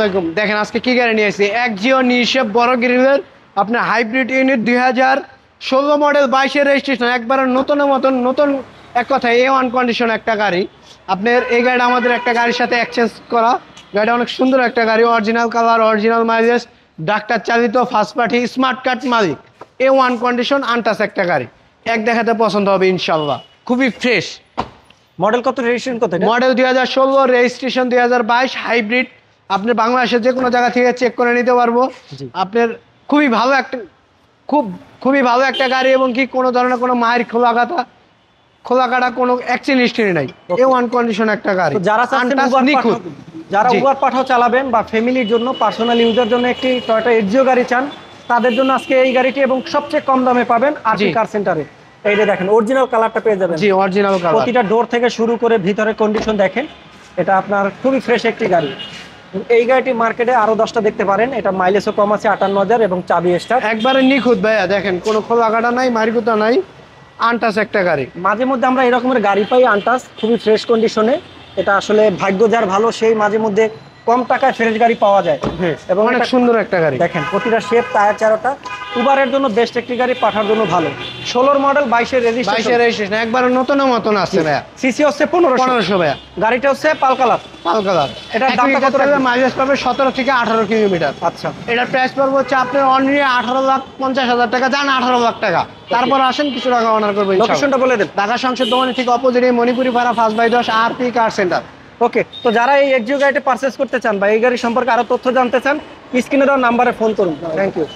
আলাইকুম। দেখেন আজকে কি গাড়ি নিয়ে আসছি, একজিও নিশেপ বড় গ্রিলের আপনার হাইব্রিড ইউনিট 2016 মডেল 22-এর রেজিস্ট্রেশন, একবারে নতুনের মতন নতুন, এক কথায় A1 কন্ডিশন একটা গাড়ি। আপনার এই গাড়িটা আমাদের একটা গাড়ির সাথে এক্সচেঞ্জ করা, গাড়িটা অনেক সুন্দর একটা গাড়ি, original colour, original mileage, doctor চালিত, ফার্স্ট পার্টি, স্মার্ট কার্ড মালিক, A1 কন্ডিশন, আনটাচ একটা গাড়ি, এক দেখাতে পছন্দ হবে ইনশাল্লাহ, খুবই ফ্রেশ। মডেল কত, রেজিস্ট্রেশন কত? Model 2016, registration 2022, hybrid. আপনি বাংলাদেশের যে কোনো জায়গা থেকে চেক করে নিতে পারবো। আপনার খুবই ভালো একটা, খুবই ভালো একটা গাড়ি, এবং কি কোনো ধরনের কোনো মায়ের খোলাকাটা কোনো অ্যাক্সিডেন্ট হিস্ট্রি নাই, A1 কন্ডিশন একটা গাড়ি। যারা উবার পাঠাও চালাবেন বা ফ্যামিলির জন্য, পার্সোনাল ইউজার জন্য একটি টয়োটা এক্সিও গাড়ি চান, তাদের জন্য আজকে এই গাড়িটি এবং সবচেয়ে কম দামে পাবেন আরপি কার সেন্টারে। এই যে দেখেন অরিজিনাল কালারটা পেয়ে যাবেন। জি, অরিজিনাল কালার। প্রতিটা ডোর থেকে শুরু করে ভিতরের কন্ডিশন দেখেন, এটা আপনার খুবই ফ্রেশ একটি গাড়ি। এই গাড়িটি মার্কেটে আরো 10টা দেখতে পারেন। এটা মাইলেজও কম আছে 58,000 এবং চাবি স্টার্ট, একবারে নিখুঁত ভাইয়া। দেখেন কোনো খোলাকাটা নাই, মারিকুতা নাই, আনটাচ একটা গাড়ি। মাঝে মধ্যে আমরা এরকমের গাড়ি পাই আনটাচ, খুবই ফ্রেশ কন্ডিশনে। এটা আসলে ভাগ্য যার ভালো, সেই মাঝে মধ্যে কম টাকায় ফ্রেশ গাড়ি পাওয়া যায়। এবং অনেক সুন্দর একটা গাড়ি। দেখেন প্রতিটা শেপ, টায়ার চারোটা, উবারের জন্য বেস্ট একটি গাড়ি, পাঠার জন্য ভালো। 16 মডেল 22-এর রেজিস্ট্রেশন, একবারে নতুনের মতন আছে ভাইয়া। সিসি হচ্ছে 1500 ভাইয়া। গাড়িটা হচ্ছে পাল কালার। এটা দামটা কত টাকা? মাইলেজ পাবে 17 থেকে 18 কিলোমিটার। আচ্ছা, এটার প্রাইস পড়বে হচ্ছে আপনার অনলি 18,50,000 টাকা, জান 18 লাখ টাকা। তারপর আসেন কিছু টাকা অনার করবেন। লোকেশনটা বলে দেন। ঢাকা সংসদ ভবন ঠিক অপোজিটে মণিপুরি পাড়া 5/10 আরপি কার সেন্টার। ওকে, তো যারা এই এক্সিও গাড়িটা পারচেজ করতে চান বা এই গাড়ি সম্পর্কে আরো তথ্য জানতে চান, স্ক্রিনে দেওয়া নাম্বারে ফোন করুন। Thank you.